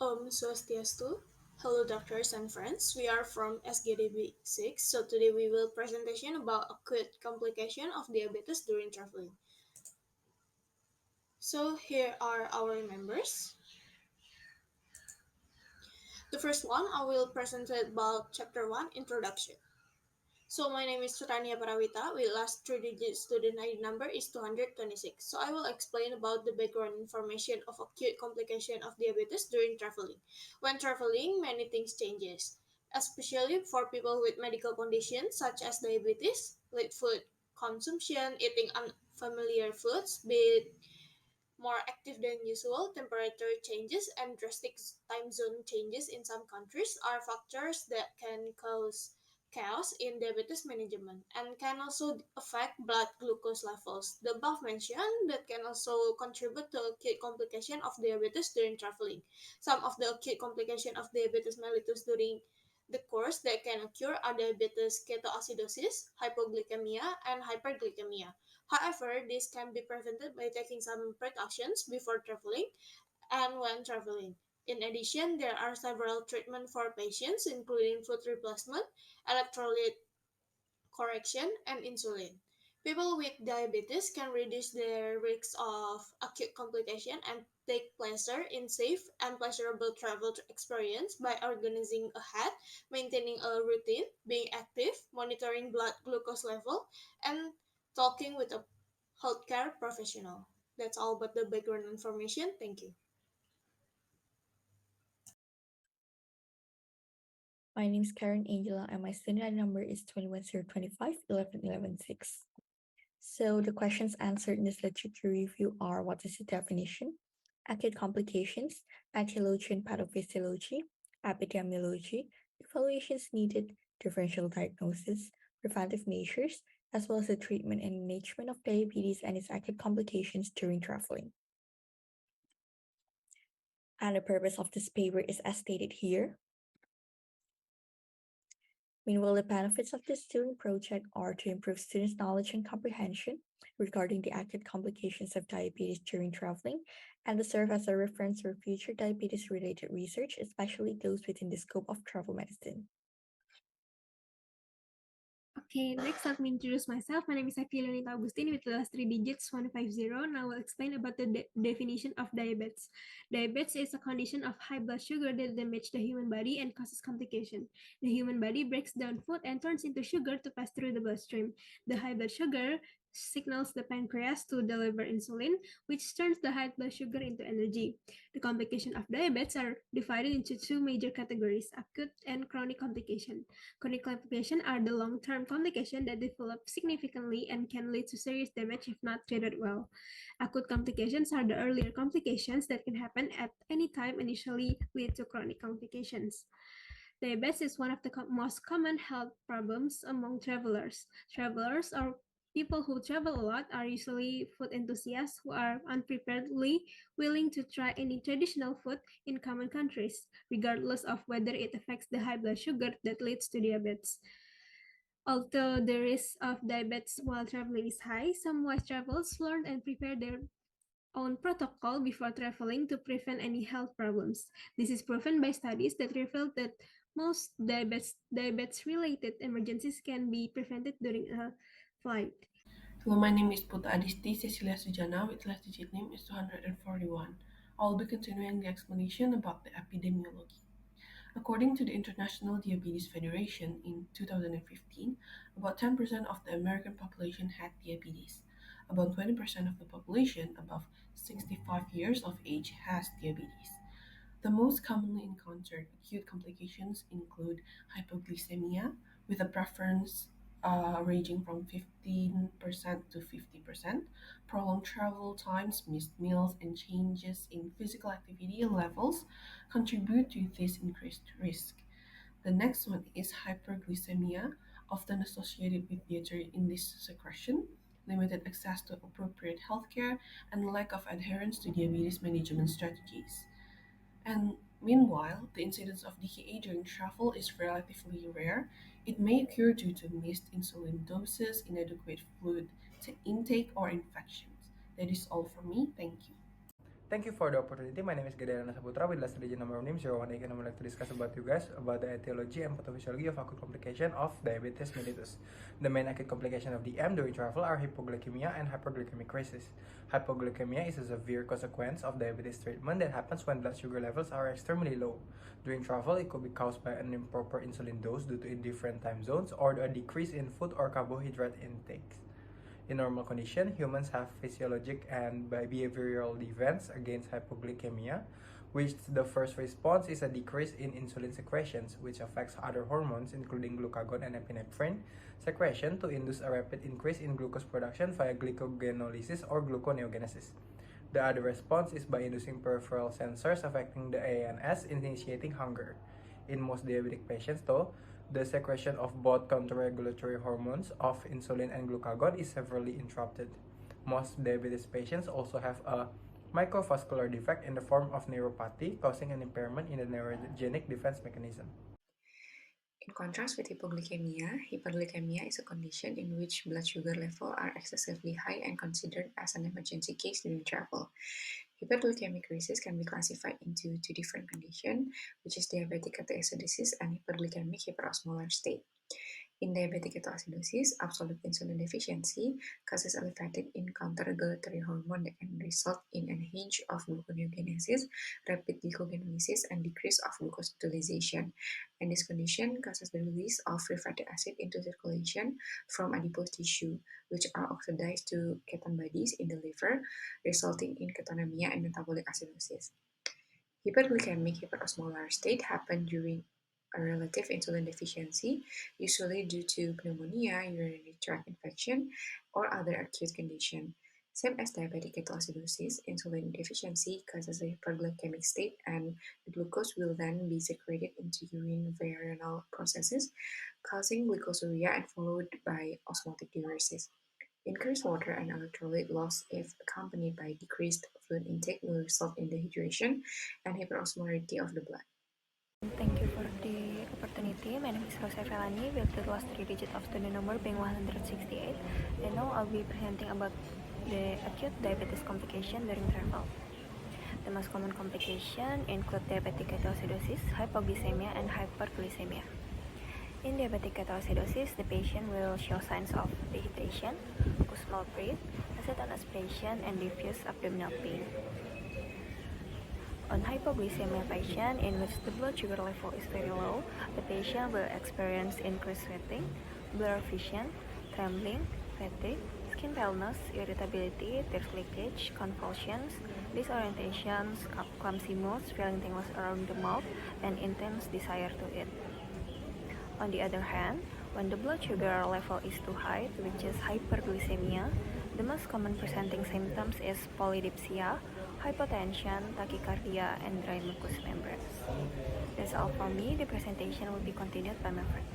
Swastiastu. Hello, doctors and friends. We are from SGD 6. So today we will presentation about acute complication of diabetes during traveling. So here are our members. The first one I will present about chapter 1 introduction. So my name is Surania Parawita. With last three digits student ID number is 226. So I will explain about the background information of acute complication of diabetes during traveling. When traveling, many things changes, especially for people with medical conditions such as diabetes, late food consumption, eating unfamiliar foods, be more active than usual, temperature changes, and drastic time zone changes in some countries are factors that can cause chaos in diabetes management and can also affect blood glucose levels. The above mentioned that can also contribute to acute complication of diabetes during traveling. Some of the acute complication of diabetes mellitus during the course that can occur are diabetes ketoacidosis, hypoglycemia, and hyperglycemia. However, this can be prevented by taking some precautions before traveling and when traveling. In addition, there are several treatments for patients, including food replacement, electrolyte correction, and insulin. People with diabetes can reduce their risk of acute complication and take pleasure in safe and pleasurable travel experience by organizing ahead, maintaining a routine, being active, monitoring blood glucose level, and talking with a healthcare professional. That's all about the background information. Thank you. My name is Karen Angela, and my student ID number is 21025 11 11 6. So the questions answered in this literature review are: what is the definition? Acute complications, etiology and pathophysiology, epidemiology, evaluations needed, differential diagnosis, preventive measures, as well as the treatment and management of diabetes and its acute complications during traveling. And the purpose of this paper is as stated here. Meanwhile, the benefits of this student project are to improve students' knowledge and comprehension regarding the acute complications of diabetes during traveling and to serve as a reference for future diabetes related research, especially those within the scope of travel medicine. Okay, next let me introduce myself. My name is Leonita Agustin with the last three digits 150. Now I will explain about the definition of diabetes. Diabetes is a condition of high blood sugar that damages the human body and causes complication. The human body breaks down food and turns into sugar to pass through the bloodstream. The high blood sugar signals the pancreas to deliver insulin, which turns the high blood sugar into energy. The complications of diabetes are divided into two major categories, acute and chronic complication. Chronic complications are the long-term complications that develop significantly and can lead to serious damage if not treated well. Acute complications are the earlier complications that can happen at any time and usually lead to chronic complications. Diabetes is one of the most common health problems among travelers. Travelers or people who travel a lot are usually food enthusiasts who are unpreparedly willing to try any traditional food in common countries, regardless of whether it affects the high blood sugar that leads to diabetes. Although the risk of diabetes while traveling is high, some wise travelers learn and prepare their own protocol before traveling to prevent any health problems. This is proven by studies that reveal that most diabetes related emergencies can be prevented during a flight. Hello, my name is Puta Adisti Cecilia Sujana with last digit name is 241. I will be continuing the explanation about the epidemiology. According to the International Diabetes Federation in 2015, about 10% of the American population had diabetes. About 20% of the population above 65 years of age has diabetes. The most commonly encountered acute complications include hypoglycemia, with a preference ranging from 15% to 50%, prolonged travel times, missed meals, and changes in physical activity levels contribute to this increased risk. The next one is hyperglycemia, often associated with theater indiscretion, limited access to appropriate healthcare, and lack of adherence to diabetes management strategies. And meanwhile, the incidence of DKA during travel is relatively rare. It may occur due to missed insulin doses, inadequate fluid intake, or infections. That is all from me. Thank you. Thank you for the opportunity. My name is Gadana Saputra with last region number name 01 and I would like to discuss about you guys about the etiology and pathophysiology of acute complication of diabetes mellitus. The main acute complication of DM during travel are hypoglycemia and hyperglycemic crisis. Hypoglycemia is a severe consequence of diabetes treatment that happens when blood sugar levels are extremely low. During travel, it could be caused by an improper insulin dose due to different time zones or a decrease in food or carbohydrate intakes. In normal condition, humans have physiologic and behavioral defense against hypoglycemia, which the first response is a decrease in insulin secretions, which affects other hormones including glucagon and epinephrine secretion to induce a rapid increase in glucose production via glycogenolysis or gluconeogenesis. The other response is by inducing peripheral sensors affecting the ANS, initiating hunger. In most diabetic patients, though, the secretion of both counterregulatory hormones of insulin and glucagon is severely interrupted. Most diabetes patients also have a microvascular defect in the form of neuropathy, causing an impairment in the neurogenic defense mechanism. In contrast with hyperglycemia is a condition in which blood sugar levels are excessively high and considered as an emergency case during travel. Hyperglycemic crisis can be classified into two different conditions, which is diabetic ketoacidosis and hyperglycemic hyperosmolar state. In diabetic ketoacidosis, absolute insulin deficiency causes elevated in counterregulatory hormone that can result in enhanced of gluconeogenesis, rapid glycogenolysis, and decrease of glucose utilization. And this condition causes the release of free fatty acid into circulation from adipose tissue, which are oxidized to ketone bodies in the liver, resulting in ketonemia and metabolic acidosis. Hyperglycemic hyperosmolar state happen during a relative insulin deficiency, usually due to pneumonia, urinary tract infection, or other acute condition. Same as diabetic ketoacidosis, insulin deficiency causes a hyperglycemic state and the glucose will then be secreted into urine via renal processes, causing glycosuria and followed by osmotic diuresis. Increased water and electrolyte loss, if accompanied by decreased fluid intake, will result in dehydration and hyperosmolarity of the blood. Thank you for the opportunity. My name is Rosa Felani with the last three digits of student number being 168. And now I'll be presenting about the acute diabetes complication during travel. The most common complications include diabetic ketoacidosis, hypoglycemia, and hyperglycemia. In diabetic ketoacidosis, the patient will show signs of dehydration, small breath, acetone aspiration, and diffuse abdominal pain. On hypoglycemia patient in which the blood sugar level is very low, the patient will experience increased sweating, blurred vision, trembling, fatigue, skin paleness, irritability, tears leakage, convulsions, disorientations, clumsy moods, feeling tingles around the mouth, and intense desire to eat. On the other hand, when the blood sugar level is too high, which is hyperglycemia, the most common presenting symptoms is polydipsia, hypotension, tachycardia, and dry mucous membranes. That's all for me. The presentation will be continued by my friend.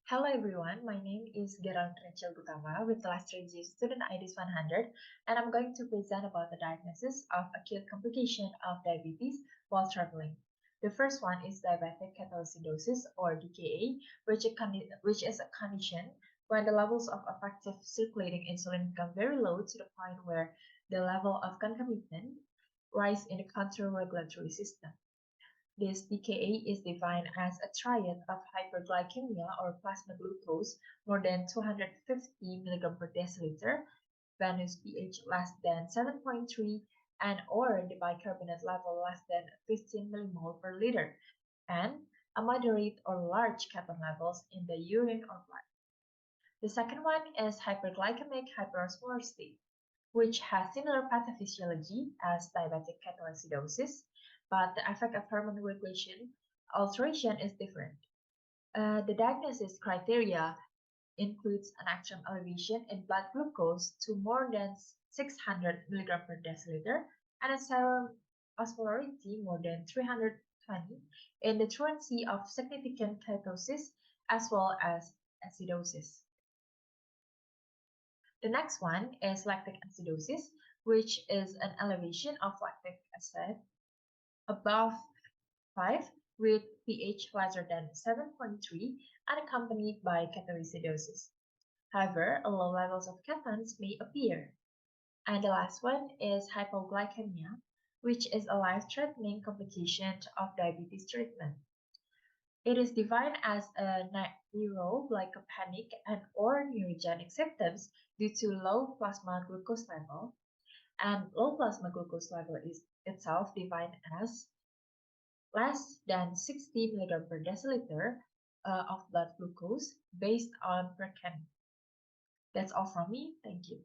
Hello everyone, my name is Gerald Rachel Gutama with class 3G student ID 100 and I'm going to present about the diagnosis of acute complication of diabetes while traveling. The first one is diabetic ketoacidosis or DKA, which is a condition when the levels of effective circulating insulin become very low to the point where the level of concomitant rise in the counter-regulatory system. This DKA is defined as a triad of hyperglycemia or plasma glucose more than 250 mg per deciliter, venous pH less than 7.3, and or the bicarbonate level less than 15 millimole per liter, and a moderate or large ketone levels in the urine or blood. The second one is hyperglycemic hyperosmolar state, which has similar pathophysiology as diabetic ketoacidosis, but the effect of hormone regulation alteration is different. The diagnosis criteria includes an extreme elevation in blood glucose to more than 600 mg per deciliter and a serum osmolarity more than 320 in the truancy of significant ketosis as well as acidosis. The next one is lactic acidosis, which is an elevation of lactic acid above 5 with pH lesser than 7.3 unaccompanied by ketoacidosis. However, low levels of ketones may appear. And the last one is hypoglycemia, which is a life-threatening complication of diabetes treatment. It is defined as a neuroglycopenic and or neurogenic symptoms due to low plasma glucose level, and low plasma glucose level is itself defined as less than 60 mg per deciliter of blood glucose based on Percam. That's all from me. Thank you.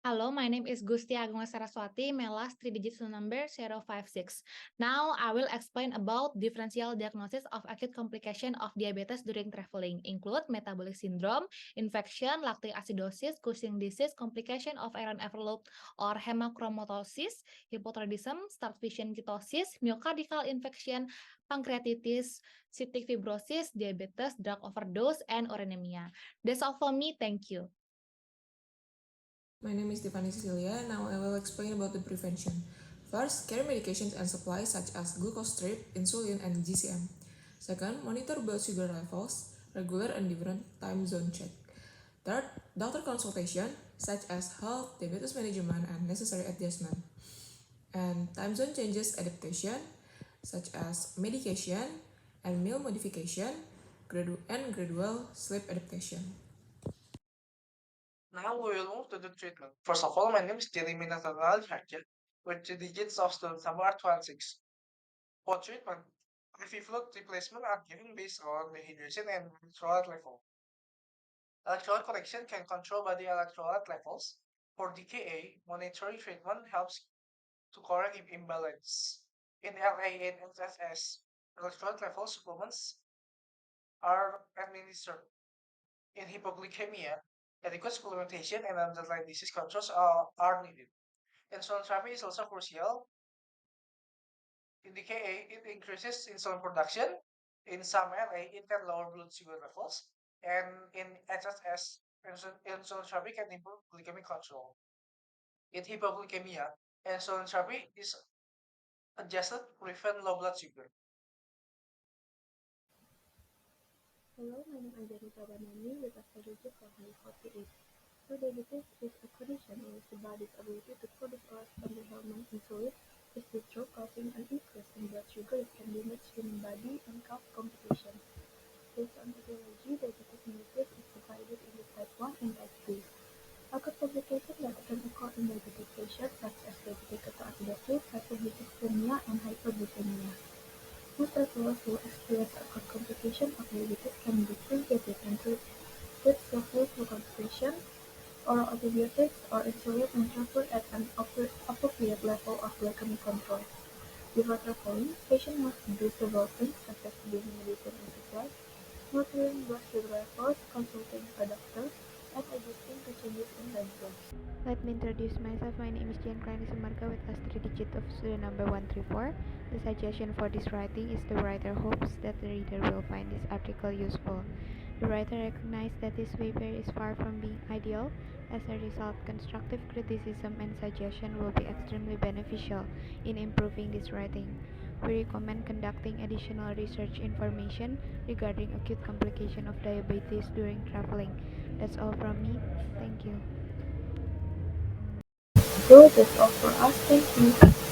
Hello, my name is Gusti Agung Saraswati. My last three digits number 056. Now I will explain about differential diagnosis of acute complication of diabetes during traveling, include metabolic syndrome, infection, lactic acidosis, Cushing disease, complication of iron overload or hemochromatosis, hypothyroidism, start vision ketosis, myocardial infection, pancreatitis, cystic fibrosis, diabetes, drug overdose, and urinemia. That's all for me. Thank you. My name is Tiffany Cecilia. Now I will explain about the prevention. First, carry medications and supplies such as glucose strip, insulin, and GCM. Second, monitor blood sugar levels, regular and different time zone check. Third, doctor consultation such as health, diabetes management, and necessary adjustment. And time zone changes adaptation such as medication and meal modification, and gradual sleep adaptation. Now we will move to the treatment. First of all, my name is Jeremy Nathaniel Hatchet with 3 digits of student number 26. For treatment, IV fluid replacement are given based on the hydration and electrolyte level. Electrolyte correction can control body electrolyte levels. For DKA, monitoring treatment helps to correct imbalance. In LA and SSS, electrolyte level supplements are administered. In hypoglycemia, adequate supplementation and underlying disease controls are needed. Insulin therapy is also crucial. In DKA, it increases insulin production. In some LA, it can lower blood sugar levels. And in HSS, insulin therapy can improve glycemic control. In hypoglycemia, insulin therapy is adjusted to prevent low blood sugar. Hello, my name is Angelika Banani with a strategy for 148. So diabetes is a condition in which the body's ability to produce or respond to hormone insulin is destroyed, causing an increase in blood sugar that can damage human body and cause complications. Based on etiology, diabetes mellitus is divided into type 1 and type 2. Acute complications that can occur in diabetic patients such as diabetic ketoacidosis, hypoglycemia, and hyperglycemia. Most travelers who experience acute complications of diabetes can be treated and with self-limiting constipation, oral antibiotics, or insulin when transferred at an appropriate level of glycemic control. Before traveling, patients must do several things such as being medicine and supplies, monitoring blood sugar levels, consulting a doctor, and adjusting to changes in time zones. Let me introduce myself. My name is Jan Kleine Sumarga with last three digits of student number 134. The suggestion for this writing is the writer hopes that the reader will find this article useful. The writer recognized that this paper is far from being ideal. As a result, constructive criticism and suggestion will be extremely beneficial in improving this writing. We recommend conducting additional research information regarding acute complication of diabetes during traveling. That's all from me. Thank you. So that's all for us. Thank you.